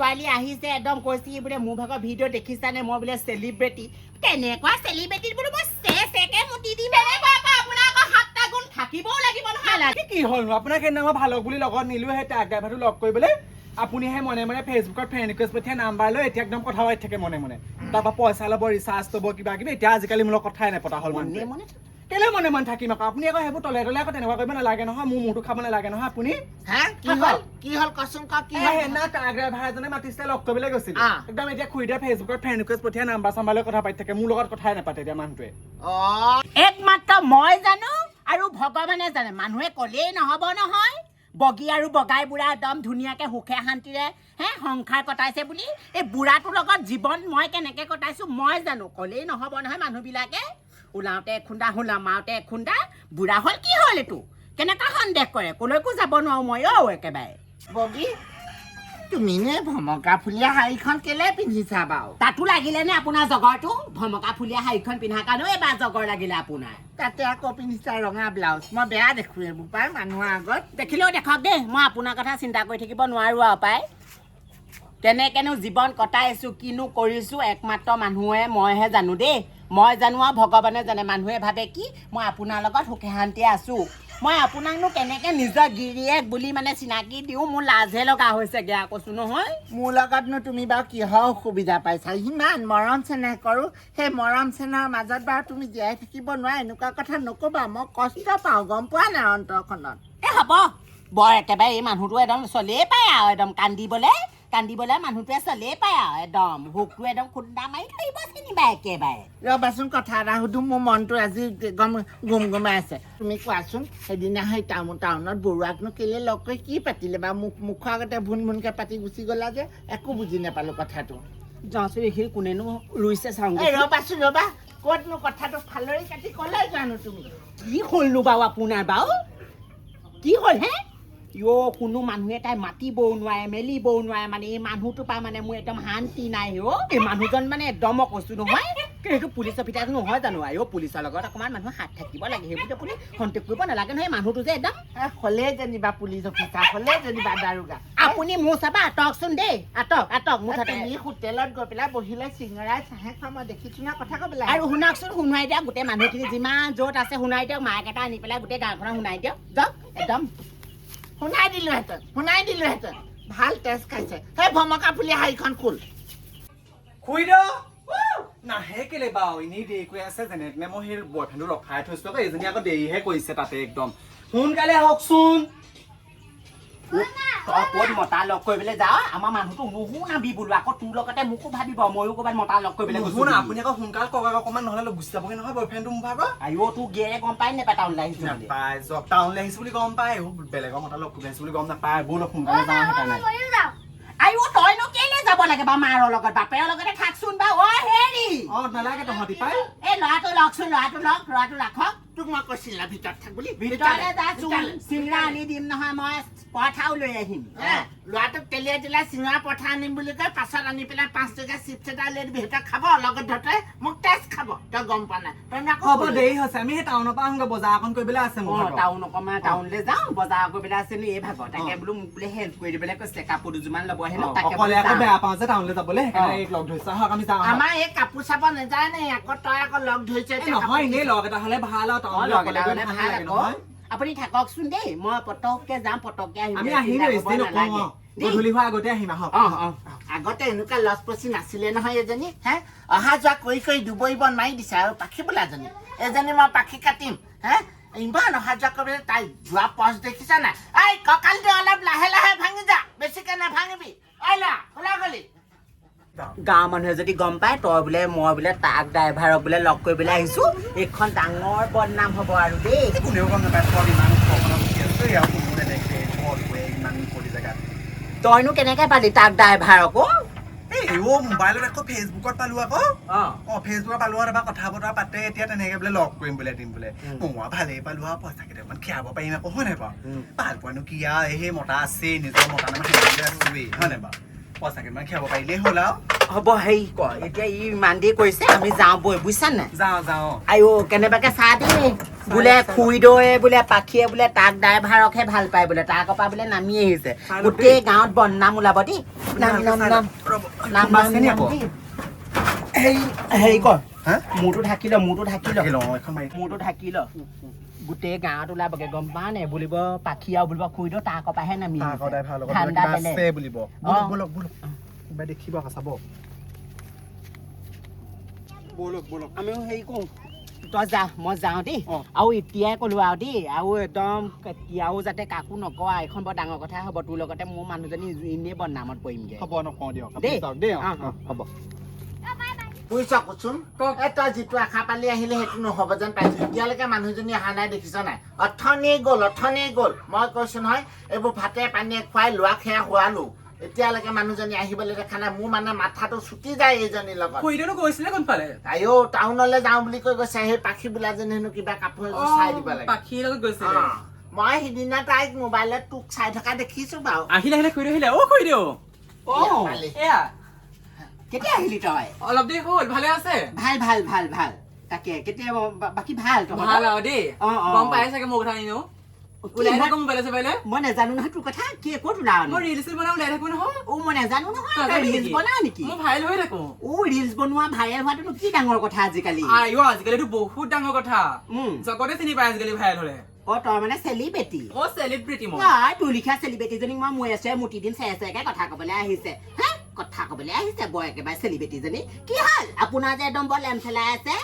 ছোৱালী আহিছে একদম কৈছে বোলে মোৰ ভাগৰ ভিডিঅ' দেখিছানে মই বোলে চেলিব্ৰিটি কেনেকুৱা চেলিব্ৰিটিত বোলো মই চেকে মুতি দিম আপোনাৰ আকৌ 7টা গুণ থাকিবও লাগিব নহয় কি হ'ল আপোনাক সেইদিনা মই ভালক বুলি লগত নিলো সেই ট্ৰাক ড্ৰাইভাৰটো লগ কৰিবলৈ আপুনি সেই মনে মনে ফেচবুকত ফ্ৰেণ্ড ৰিকুৱেষ্ট পঠিয়াই নাম্বাৰ লৈ এতিয়া একদম কথা পাতি থাকে মনে মনে তাৰপৰা পইচা ল'ব ৰিচাৰ্জ ল'ব কিবা কিবি এতিয়া আজিকালি মোৰ লগত কথাই নেপতা হ'ল মানে কেলে মনে মনে থাকিম আকৌ আপুনি আকৌ সেইবোৰ তলে তলে আকৌ তেনেকুৱা কৰিব নালাগে নহয় মোৰ মূৰটো খাব নালাগে নহয় আপুনি কি হ'ল কচোন ক কি সেইদিনা ট্ৰাক ড্ৰাইভাৰ এজনে মাতিছিলে লগ কৰিবলৈ গৈছিল একদম এতিয়া খুৰীদেউ ফেচবুকত ফ্ৰেণ্ড ৰিকুৱেষ্ট পঠিয়াই নাম্বাৰ চাম্বাৰ লৈ কথা পাতি থাকে মোৰ লগত কথাই নাপাতে এতিয়া মানুহটোৱে একমাত্ৰ মই জানো আৰু ভগৱানে জানে মানুহে ক'লেই নহ'ব নহয় বগী আৰু বগাই বুঢ়া একদম ধুনীয়াকৈ সুখে শান্তিৰে সংসাৰ কটাইছে বুলি এই বুঢ়াটোৰ লগত জীৱন মই কেনেকৈ কটাইছোঁ মই জানো ক'লেই নহ'ব নহয় মানুহবিলাকে ওলাওঁতে এখুন্দা সোমাওঁতে এখুন্দা বুঢ়া হ'ল কি হ'ল এইটো কেনেকুৱা সন্দেহ কৰে ক'লৈকো যাব নোৱাৰোঁ মই একেবাৰে বগী তুমি নে ভমকা ফুলীয়া শাৰীখন কেলে পিন্ধিছা বাৰু তাতো লাগিলে নে আপোনাৰ জগৰটো ভমকা ফুলীয়া শাৰীখন পিন্ধাৰ কাৰণেও এবাৰ জগৰ লাগিলে আপোনাৰ তাতে আকৌ পিন্ধিছা ৰঙা ব্লাউজ মই বেয়া দেখোঁ এইবোৰ পাই মানুহৰ আগত দেখিলেও দেখক দেই মই আপোনাৰ কথা চিন্তা কৰি থাকিব নোৱাৰোঁ আৰু পাই কেনেকেনো জীৱন কটাইছোঁ কিনো কৰিছোঁ একমাত্ৰ মানুহে মইহে জানো দেই মই জানো আৰু ভগৱানে জানে মানুহে ভাবে কি মই আপোনাৰ লগত সুখে শান্তিয়ে আছোঁ মই আপোনাকনো কেনেকৈ নিজৰ গিৰিয়েক বুলি মানে চিনাকি দিওঁ মোৰ লাজহে লগা হৈছেগৈ কৈছোঁ নহয় মোৰ লগতনো তুমি বাৰু কিহৰ অসুবিধা পাইছা ইমান মৰম চেনেহ কৰোঁ সেই মৰম চেনেহৰ মাজত বাৰু তুমি জীয়াই থাকিব নোৱাৰা এনেকুৱা কথা নক'বা মই কষ্ট পাওঁ গম পোৱা নাই অন্তৰখনত হ'ব বৰ একেবাৰে এই মানুহটো একদম চলেই পায় আৰু একদম কান্দিবলৈ মানুহটোৱে চলেই পায় আৰু একদম হুকটো একদম খুন্দা মাৰি ধৰিব চিনিবা একেবাৰে ৰ'বাচোন কথা এটা সুধো মোৰ মনটো আজি গুমগুমাই আছে তুমি কোৱাচোন সেইদিনা সেই টাউনত বৰুৱাকনো কেলে লগ কৰি কি পাতিলে বা মুখৰ আগতে ভুন ভুনকৈ পাতি গুচি গ'লা যে একো বুজি নাপালোঁ কথাটো যাওঁচোন এইখিনি কোনেনো ৰুইছে চাওঁ ৰ'বাচোন ৰ'বা ক'তনো কথাটো ফালৰি কাটি ক'লে জানো তুমি কি হ'লনো বাৰু আপোনাৰ বাৰু কি হ'ল হে কোনো মানুহে তাই মাতিবও নোৱাৰে মেলিবও নোৱাৰে মানে এই মানুহটোৰ পৰা মানে মোৰ একদম শান্তি নাই এই মানুহজন মানে একদম মই কৈছোঁ নহয় সেইটো পুলিচৰ ভিতৰত নহয় জানো পুলিচৰ লগত অকণমান মানুহ হাত থাকিব লাগে সেইবোৰ আপুনি সন্তেক কৰিব নালাগে নহয় মানুহটো যে একদম হ'লে যেনিবা পুলিচ অফিচাৰ হ'লে যেনিবা দাৰোগা আপুনি মোৰ চাবা আঁতকচোন দেই আঁতক মুঠতে তুমি হোটেলত গৈ পেলাই বহিলে চিঙৰাই চাহে খোৱা মই দেখিছোঁ না কথা ক'বলৈ আৰু শুনকচোন শুনাই দিয়ক গোটেই মানুহখিনি যিমান য'ত আছে শুনাই দিয়ক মাক এটা আনি পেলাই গোটেই গাঁওখনত শুনাই দিয়ক যাওক একদম শুনাই দিলোহেঁতেন ভাল তেজ খাইছে সেই ভমকা ফুলীয়া শাৰীখন খোল খুৰীদেউ নাহে কেলে বাৰু এনেই দেৰি কৰি আছে যেনে তেনে মই সেই বয়ফ্ৰেণ্ডটো ৰখাই থৈছোঁ আকৌ এইজনী আকৌ দেৰিহে কৰিছে তাতে একদম সোনকালে আহকচোন তই ক'ত মতা লগ কৰিবলৈ যাওঁ আমাৰ মানুহটো নুশুনাবি বোলো আকৌ তোৰ লগতে মোকো ভাবিব ময়ো ক'ৰবাত মতা লগ কৰিবলৈ গৈছোঁ শুনা আপুনি আকৌ সোনকালে কওক অকণমান নহ'লে গুচি যাবগৈ নহয় বয়ফ্ৰেণ্ডটো মোৰ ভাগৰ তোৰ গিয়েৰে গম পাই নাপায় টাউনলৈ আহিছোঁ নাপায় টাউনলৈ আহিছোঁ বুলি গম পায় বেলেগৰ মতা লগ কৰি আহিছোঁ বুলি গম নাপায় ব'ল সোনকালে যাওঁ সেইকাৰণে তইনো কেলে যাব লাগে বাৰু মাৰৰ লগত বাপেৰৰ লগতে থাকচোন বা হেৰি নালাগে তহঁতি পাই এই ল'ৰাটো লওকচোন ল'ৰাটো ৰাখক তোক মই কৈছিলা ভিতৰত থাক বুলি ভিতৰলৈ যাচোন চিংৰা আনি দিম নহয় মই পৰঠাও লৈ আহিম ল'ৰাটোক তেলিয়াই দিলাই চিঙৰা পৰঠা আনিম বুলি কয় পাছত আনি পেলাই 5 টকা চিপছ এটা লৈ দিবি সিহঁতক খাব লগত ধৰতে মোক টেষ্ট খাব তই গম পোৱা নাই তই হ'ব দেৰি হৈছে আমি সেই টাউনৰ পৰা আহোঁগৈ বজাৰ অকণ কৰিবলৈ আছে মোৰ টাউনলৈ যাওঁ বজাৰ কৰিবলৈ আছে নি এই ভাগৰ তাকে বোলো মোক বোলে হেল্প কৰি দিবলৈ কৈছে কাপোৰ দুযোৰমান ল'ব হেনো অকলে আকৌ বেয়া পাওঁ যে টাউনলৈ যাবলৈ সেইকাৰণে লগ ধৰিছে আহক আমি যাওঁ আমাৰ এই কাপোৰ চাব নাযায় নে আকৌ তই আকৌ লগ ধৰিছে নহয় এনেই লগ এটা হ'লে ভাল আৰু টাউনলৈ অকলে গৈ ভাল লাগে নহয় আপুনি থাককচোন দেই মই পটককে যাম পটককে আহিম আমি আহিম গধূলি হোৱা আগতে আহিম আহক আগতে এনেকুৱা লছ পচি নাছিলে নহয় এজনী অহা যোৱা কৰি কৰি ডুবৰি বন মাৰি দিছে আৰু পাখি বোলাজনী এজনী মই পাখি কাটিম ইমান অহা যোৱা কৰিবলৈ তাই যোৱা পথ দেখিছা নাই এই কঁকালটো অলপ লাহে লাহে ভাঙি যা বেছিকে নাভাঙিবি ঐ ল'ৰা ওলাই গলি গাঁৱৰ মানুহে যদি গম পায় তই বোলে মই বোলে ট্ৰাক ড্ৰাইভাৰক বোলে লগ কৰিবলৈ আহিছোঁ এইখন ডাঙৰ বদনাম হ'ব আৰু দেই কোনেও গম নাপায় ইমান পৰি জেগাত তইনো কেনেকৈ পালি ট্ৰাক ড্ৰাইভাৰক মোবাইলত আকৌ ফেচবুকত পালো আকৌ ফেচবুকত পালো আৰু এবাৰ কথা বতৰা পাতে এতিয়া তেনেকে বোলে লগ কৰিম বোলে দিম বোলে মই ভালেই পালো আৰু পইচা কেইটামান খীৰাব পাৰিম আকৌ হয় নাই বাৰু ভাল পোৱানো কি আৰু সেই মতা আছেই নিজৰ মতা নাম আছোৱেই হয় নাই বাৰু পইচা কেইটামান খীৰাব পাৰিলেই হ'ল আৰু হ'ব হেৰি কয় এতিয়া ই ইমান দেৰি কৰিছে আমি যাওঁ বৈ বুজিছা নাই যাওঁ আইঅ কেনেবাকে চাহ দেই বোলে খুইদৌৱে বোলে পাখিয়ে বোলে তাক ড্ৰাইভাৰকহে ভাল পায় বোলে তাৰ কপা বোলে নামি আহিছে গোটেই গাঁৱত বদনাম ওলাব দেই হেৰি কৰ মূৰটো ঢাকি ল গোটেই গাঁৱত ওলাবগে গম পা নে বুলিব পাখি আৰু বুলিব খুইদৌ তাৰ কপাহে নামি ঠাণ্ডা বুলিব দেখিব চাব বলক আমিও হেৰি কৰোঁ তই যা মই যাওঁ দেই আৰু এতিয়াই ক'লো আৰু দেই আৰু একদম কেতিয়াও যাতে কাকো নকওঁ এখন বৰ ডাঙৰ কথা হ'ব তোৰ লগতে মোৰ মানুহজনী এনেই বদনামত পৰিমগৈ হ'ব নকওঁ দিয়ক দেই হ'ব বুজিছ কচোন তই যিটো আশা পালি আহিলে সেইটো নহ'ব যেন পাইছো এতিয়ালৈকে মানুহজনী অহা নাই দেখিছ নাই অথনিয়ে গ'ল মই কৈছো নহয় এইবোৰ ভাতে পানীয়ে খুৱাই লোৱা খেয়া হোৱালো এতিয়ালৈকে মানুহজনী আহিবলৈ দেখা নাই মোৰ মানে মাথাটো ছুটি যায় এইজনীৰ লগত খুইদৌনো গৈছিলে কোন পালে আইও টাউনলৈ যাওঁ বুলি কৈ গৈছে সেই পাখি বোলাজনী হেনো কিবা কাপোৰ এযোৰ চাই দিব লাগে পাখিৰ লগত গৈছিলে মই সিদিনা তাইক মোবাইলত তোক চাই থকা দেখিছো বাৰু আহিলে খুইদৌ আহিলে খুইদৌ এয়া কেতিয়া আহিলি তই অলপ দেৰি হ'ল ভালে আছে ভাল তাকে কেতিয়া বাকী ভাল ভাল আৰু দেই গম পাই চাগে মোৰ কথা এনেও ওলাই থাকো মোবাইলে চবাইলে মই নাজানো নহয় তোৰ কথা কি ক'ত ওলাও মই ৰিলচ বনাও ওলাই থাকো নহয় মই নাজানো নহয় ৰিলচ বনাও নেকি মই ভাইৰেল হৈ থাকো ৰিলচ বনোৱা ভাইৰেল হোৱাটো কি ডাঙৰ কথা আজিকালি আজিকালিতো বহুত ডাঙৰ কথা জগতে চিনি পায় আজিকালি ভাইৰেল হলে তই মানে চেলিব্ৰিটি চেলিব্ৰিটি মই তোৰ লিখা চেলিব্ৰিটিজনীক মই মৈ আছো মুটিদিন চাই কথা ক'বলৈ আহিছে বৰ একেবাৰে চেলিব্ৰিটিজনী কি হ'ল আপোনাৰ যে একদম বৰ লেম খেলাই আছে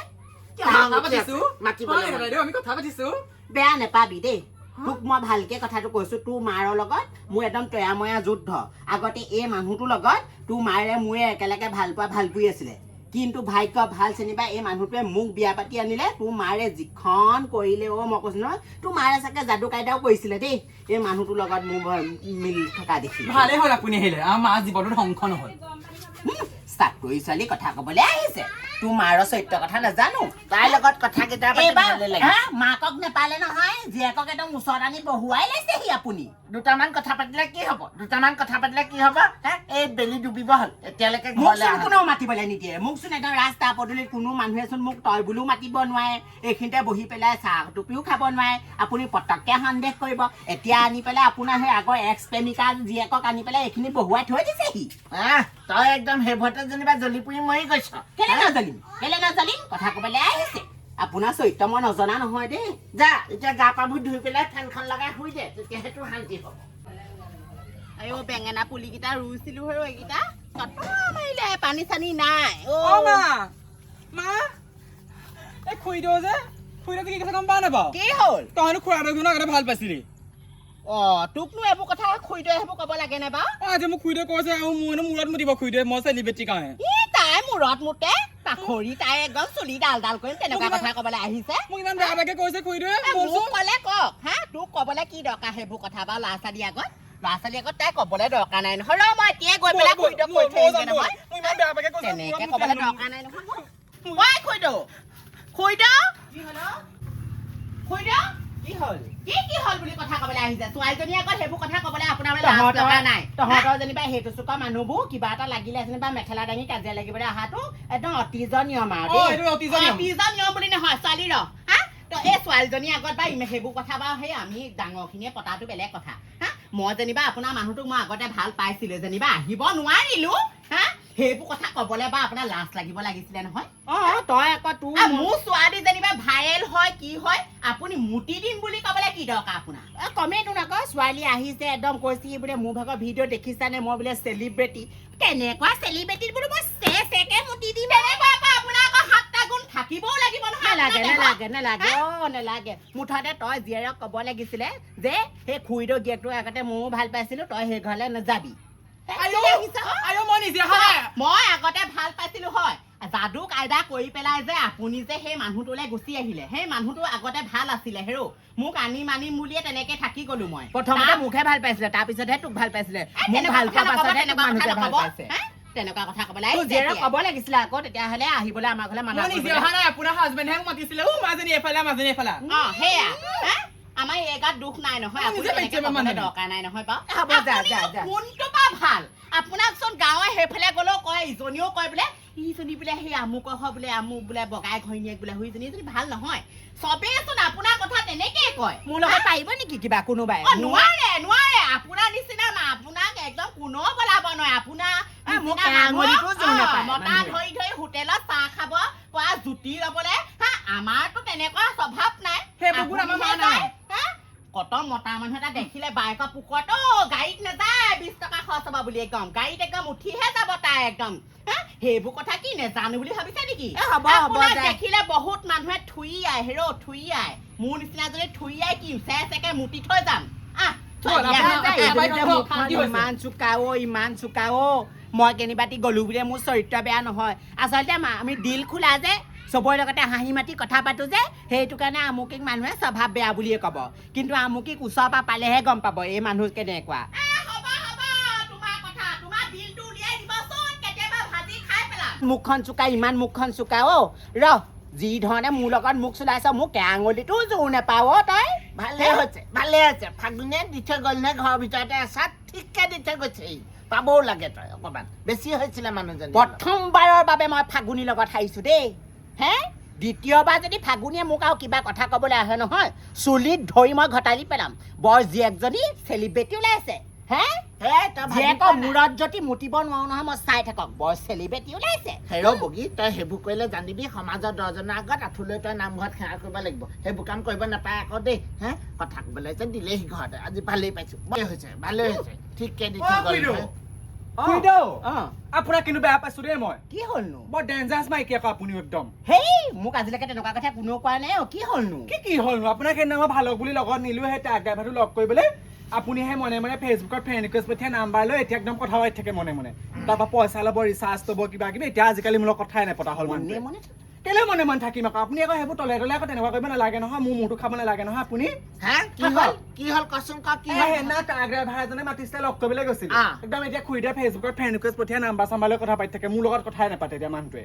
আমি কথা পাতিছো বেয়া নেপাবি দেই তোক মই ভালকে কথাটো কৈছো তোৰ মাৰৰ লগত মোৰ একদম তয়াময়া যুদ্ধ আগতে এই মানুহটোৰ লগত তোৰ মাৰে মোৰে একেলগে ভাল পুই আছিলে কিন্তু ভাগ্য ভাল চিনিবা এই মানুহটোৱে মোক বিয়া পাতি আনিলে তোৰ মাৰে যিখন কৰিলে মই কৈছো নহয় তোৰ মাৰে চাগে যাদু কাইদাও কৰিছিলে দেই এই মানুহটোৰ লগত মোৰ মিলি থকা দেখি ভালে হ'ল আপুনি আহিলে আমাৰ মা জীৱনটো ধ্বংস নহল চাকৰি ছোৱালী কথা ক'বলৈ আহিছে তোৰ মাৰৰ চৰিত্ৰ কথা নাজানো তাইৰ লগত কথা কেইটা মাকক নেপালে নহয় জীয়েকক একদম ওচৰত আনি বহুৱাই লৈছেহি আপুনি দুটামান কথা পাতিলে কি হ'ব এই বেলি ডুবিব হ'ল এতিয়ালৈকে কোনেও মাতিবলৈ নিদিয়ে মোকচোন একদম ৰাস্তা পদূলিত কোনো মানুহেচোন মোক তই বুলিও মাতিব নোৱাৰে এইখিনিতে বহি পেলাই চাহ টুপিও খাব নোৱাৰে আপুনি পটককে সন্দেহ কৰিব এতিয়া আনি পেলাই আপোনাৰ সেই আগৰ এক্স প্ৰেমিকা জীয়েকক আনি পেলাই এইখিনি বহুৱাই থৈ দিছেহি তই একদম সেইভতে যেনিবা জ্বলি পুৰি মৰি গৈছ কেলে নাজালিম কথা ক'বলৈ আহিছে আপোনাৰ চৰিত্ৰ মই নজনা নহয় দেই যা এতিয়া গা পাবোৰ ধুই পেলাই ফেনখন লগাই শুই দে তেতিয়া সেইটো শান্তি হ'ব বেঙেনা পুলিকেইটা ৰুইছিলো আৰু এইকেইটা মাৰিলে পানী চানী নাই খুইদৌ যে কি কথা গম পাৱ নাপাৱ কি হ'ল তইনো খুৰাহঁতক আগতে ভাল পাইছিলি তোকনো এইবোৰ কথা খুইদৌ সেইবোৰ ক'ব লাগে নে বাৰু আজি মোক খুইদৌ কৈছে আৰু মোৰ মূৰত মুতিব খুইদৌ মই চেলিব্ৰিটি কাৰণে তাই মূৰত মুতে পাখৰি তাই একদম চুলি ডাল কৰিম তেনেকুৱা কথা ক'বলৈ আহিছে মোক ইমান বেয়া বেয়াকে কৈছে খুইদৌৱে ক'লে কওক তোক ক'বলৈ কি দৰকাৰ সেইবোৰ কথা বাৰু ল'ৰা ছোৱালীৰ আগত তাই ক'বলৈ দৰকাৰ নাই নহয় মই এতিয়াই গৈ পেলাই খুইদৌক কৈ থৈ আহিছে নহয় তেনেকে ক'বলৈ দৰকাৰ নাই নহয় খুইদৌ কি হ'ল বুলি কথা ক'বলৈ আহিছে ছোৱালীজনী আগত সেইবোৰ কথা ক'বলৈ আপোনাৰ দৰকাৰ নাই তহঁতৰ যেনিবা সেইটো চুকা মানুহবোৰ কিবা এটা লাগিলে যেনিবা মেখেলা দাঙি কাজিয়া লাগিবলৈ অহাটো একদম অতীজৰ নিয়ম আৰু অতীজৰ নিয়ম বুলি নহয় ছোৱালীৰ এই ছোৱালীজনীৰ আগত বা সেইবোৰ কথা বাৰু সেই আমি ডাঙৰখিনিয়ে পতাটো বেলেগ কথা মই যেনিবা আপোনাৰ মানুহটোক মই আগতে ভাল পাইছিলো যেনিবা আহিব নোৱাৰিলো সেইবোৰ কথা ক'বলৈ বা আপোনাৰ লাজ লাগিব লাগিছিলে নহয় তই আকৌ তোৰ মোৰ ছোৱালী যেনিবা ভাইৰেল হয় কি হয় আপুনি মুটি দিম বুলি ক'বলৈ কি দৰকাৰ আপোনাৰ কমেইতো নকওঁ ছোৱালী আহিছে একদম কৈছে বোলে মোৰ ভাগৰ ভিডিঅ' দেখিছানে মই বোলে চেলিব্ৰিটি কেনেকুৱা চেলিব্ৰিটি বোলো মই চেকে মুটি দিম আপোনাৰ আকৌ 7টা গুণ থাকিবও লাগিব নহয় নেলাগে মুঠতে তই জীয়েৰক ক'ব লাগিছিলে যে সেই খুইদৌ গিয়েকটোৰ আগতে ময়ো ভাল পাইছিলো তই সেই ঘৰলৈ নাযাবি মই আগতে ভাল পাইছিলো হয় যাদু কায়দা কৰি পেলাই যে আপুনি যে সেই মানুহটোলৈ গুচি আহিলে সেই মানুহটো আগতে ভাল আছিলে হেৰো মোক আনি মানি বুলিয়ে তেনেকে থাকি গলো মই প্ৰথমতে মোকহে ভাল পাইছিলে তাৰপিছতহে তোক ভাল পাইছিলে তেনেকুৱা কথা ক'বলৈ ক'ব লাগিছিলে আকৌ তেতিয়াহ'লে আহিবলৈ আমাৰ ঘৰলৈ মানুহ আপোনাৰ হাজবেণ্ডে মাতিছিলে মাজনী এফালে সেয়া আমাৰ এই গাত দুখ নাই নহয় দৰকাৰ নাই নহয় বাৰু কোনটো বা ভাল আপোনাকচোন গাঁৱে সেইফালে গ'লেও কয় ইজনীও কয় বোলে ইজনী বোলে সেই আমুকৰ হয় বোলে আমুক বোলে বগাই ঘৈণীয়েক বোলে সুইজনী যদি ভাল নহয় চবেইচোন আপোনাৰ কথা তেনেকেই কয় মোৰ লগত পাৰিব নেকি কিবা কোনোবাই নোৱাৰে নোৱাৰে আপোনাৰ নিচিনা না আপোনাক একদম কোনো বলাব নোৱাৰে আপোনাৰ মোক আঙুলিটো জোৰ নাপায় মতা ধৰি ধৰি হোটেলত চাহ খাব পৰা জুতি ল'বলে হা আমাৰতো তেনেকুৱা স্বভাৱ নাই সেইবোৰ আমাৰ মা নাই কত মতা মানুহ এটা দেখিলে বাইকৰ পুকৰত গাড়ীত নাযায় 20 টকা খৰচ হ'ব বুলি একদম গাড়ীত একদম উঠিহে যাব তাই একদম সেইবোৰ কথা কি নেজানো বুলি ভাবিছে নেকি দেখিলে বহুত মানুহে থুই আই হেৰ থুই আই মোৰ নিচিনা যদি থুই আই কি চেকে মুতি থৈ যাম ইমান চোকা মই কেনিবাতি গলো বুলি মোৰ চৰিত্ৰ বেয়া নহয় আচলতে আমি দিল খোলা যে চবৰে লগতে হাঁহি মাতি কথা পাতো যে সেইটো কাৰণে আমুকিক মানুহে স্বভাৱ বেয়া বুলিয়ে ক'ব কিন্তু আমুকিক ওচৰৰ পৰা পালেহে গম পাব এই মানুহ কেনেকুৱা মুখখন চোকা ইমান মুখখন চোকা ৰ যি ধৰণে মোৰ লগত মুখ চলাইছ মোক আঙুলিটো জোৰ নেপাৱ তই ভালে হৈছে ফাগুনে দি থৈ গ'ল নে ঘৰৰ ভিতৰতে আছা ঠিককে দি থৈ গৈছে পাবও লাগে তই অকণমান বেছি হৈছিলে মানুহজনী প্ৰথমবাৰৰ বাবে মই ফাগুনিৰ লগত হাৰিছো দেই হে দ্বিতীয়বাৰ যদি ফাগুনিয়ে মোক আৰু কিবা কথা ক'বলৈ আহে নহয় চুলিত ধৰি মই ঘটালি পেলাম বৰ জীয়েকজনী চেলিব্ৰেটি ওলাইছে হে জীয়েকৰ মূৰত যদি মুতিব নোৱাৰো নহয় মই চাই থাকক বৰ চেলিব্ৰেটি ওলাইছে হেৰ বগী তই সেইবোৰ কৰিলে জানিবি সমাজৰ 10জনৰ আগত আঁঠুলৈ তই নামঘৰত সেৱা কৰিব লাগিব সেইবোৰ কাম কৰিব নাপায় আকৌ দেই হে কথা ক'বলৈ যে দিলেহি ঘৰতে আজি ভালেই পাইছো ভালে হৈছে ঠিককে দি থৈ গ'ল আপোনাক কিন্তু বেয়া পাইছো দেই মই কি হ'লনো বৰ ডেঞ্জাৰাছ মাইকী আকৌ আপুনি একদম হেই মোক আজিলৈকে তেনেকুৱা কথা কোনেও কোৱা নাই কি হ'লনো কি হ'লনো আপোনাক সেইদিনা মই ভালক বুলি লগত নিলো সেই ট্ৰাক ড্ৰাইভাৰটো লগ কৰিবলৈ আপুনিহে মনে মনে ফেচবুকত ফ্ৰেণ্ড ৰিকুৱেষ্ট পঠিয়াই নাম্বাৰ লৈ এতিয়া একদম কথা পাতি থাকে মনে মনে তাৰপৰা পইচা ল'ব ৰিচাৰ্জ ল'ব কিবা কিবি এতিয়া আজিকালি মোৰ লগত কথাই নপতা হ'ল মানে কেলৈ মনে মনে থাকিম আকৌ আপুনি আকৌ সেইবোৰ তলে তলে আকৌ তেনেকুৱা কৰিব নালাগে নহয় মোৰ মূৰটো খাব নালাগে নহয় আপুনি কি হ'ল কচোন কি হ'ল সেইদিনা ট্ৰাক ড্ৰাইভাৰ এজনে মাতিছিলে লগ কৰিবলৈ গৈছিল একদম এতিয়া খুৰীদেৱে ফেচবুকত ফ্ৰেণ্ড ৰিকুৱেষ্ট পঠিয়াই নাম্বাৰ চাম্বাৰ লৈ কথা পাতি থাকে মোৰ লগত কথাই নাপাতে এতিয়া মানুহটোৱে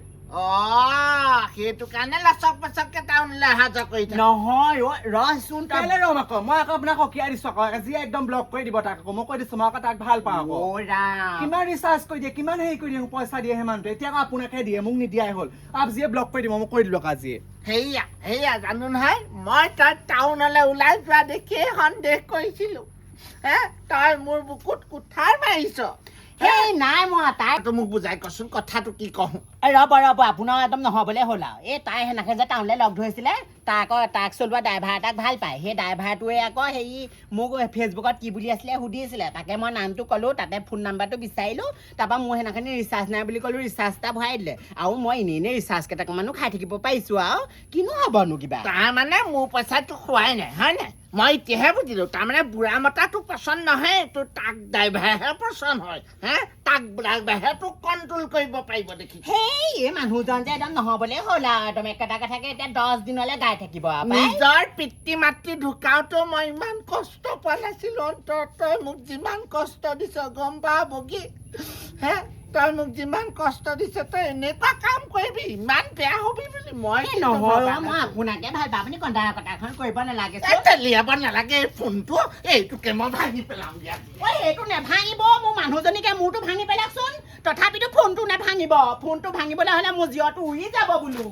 সেইটো কাৰণে লচক পচককে টাউনলৈ অহা যোৱা কৰি থাকে নহয় ৰহচোন কাইলৈ ৰম আকৌ মই আকৌ আপোনাক সকিয়াই দিছো আকৌ আজি একদম ব্লক কৰি দিব তাক আকৌ মই কৈ দিছো মই আকৌ তাক ভাল পাওঁ আকৌ কিমান ৰিচাৰ্জ কৰি দিয়ে কিমান হেৰি কৰি দিয়ে পইচা দিয়ে সেই মানুহটোৱে এতিয়া আকৌ আপোনাকহে দিয়ে মোক নিদিয়াই হ'ল আজিয়ে ব্লক কৰি দিব মই কৈ দিলো আজিয়ে সেয়া জানো নহয় মই তই টাউনলৈ ওলাই যোৱা দেখিয়ে সন্দেহ কৰিছিলো তই মোৰ বুকুত কুঠাৰ মাৰিছ সেই নাই মই তাই মোক বুজাই কচোন কথাটো কি কওঁ ৰ'ব আপোনাৰ একদম নহ'বলৈ হ'ল আৰু এই তাই সেনেকৈ যে টাউনলৈ লগ ধৰিছিলে তাক চলোৱা ড্ৰাইভাৰ এটাক ভাল পায় সেই ড্ৰাইভাৰটোৱে আকৌ হেৰি মোক ফেচবুকত কি বুলি আছিলে সুধিছিলে তাকে মই নামটো ক'লোঁ তাতে ফোন নাম্বাৰটো বিচাৰিলোঁ তাৰপৰা মোৰ সেইদিনাখনি ৰিচাৰ্জ নাই বুলি ক'লোঁ ৰিচাৰ্জ এটা ভৰাই দিলে আৰু মই এনেই ৰিচাৰ্জ কেইটামানো খাই থাকিব পাৰিছোঁ আৰু কিনো হ'বনো কিবা তাৰমানে মোৰ পইচাটো খোৱাই নাই হয় নাই মই এতিয়াহে বুজিলোঁ তাৰমানে বুঢ়া মতাটো পচন্দ নহয় তোৰ তাক ড্ৰাইভাৰহে পচন্দ হয় তাক ড্ৰাইভাৰহে তোক কণ্ট্ৰল কৰিব পাৰিব দেখি এই মানুহজন যে একদম নহ'বলৈ হ'ল আৰু একদম একেটা কথাকে এতিয়া 10 দিনলৈ গাই থাকিব নিজৰ পিতৃ মাতৃ ঢুকাওঁতেও মই ইমান কষ্ট পোৱা নাছিলো তই মোক যিমান কষ্ট দিছ গম পা বগী তই মোক যিমান কষ্ট দিছ তই এনেকুৱা কাম কৰিবি ইমান বেয়া হবি বুলি মই নহয় মই আপোনাকে ভাল পাওঁ আপুনি কন্দা কটাখন কৰিব নালাগে তেলিয়াব নালাগে ফোনটো এইটোকে মই ভাঙি পেলাম দিয়া এইটো নেভাঙিব মোৰ মানুহজনীকে মূৰটো ভাঙি পেলাকচোন তথাপিতো ফোনটো নেভাঙিব ফোনটো ভাঙিবলৈ হ'লে মোৰ জীয়টো উৰি যাব বোলো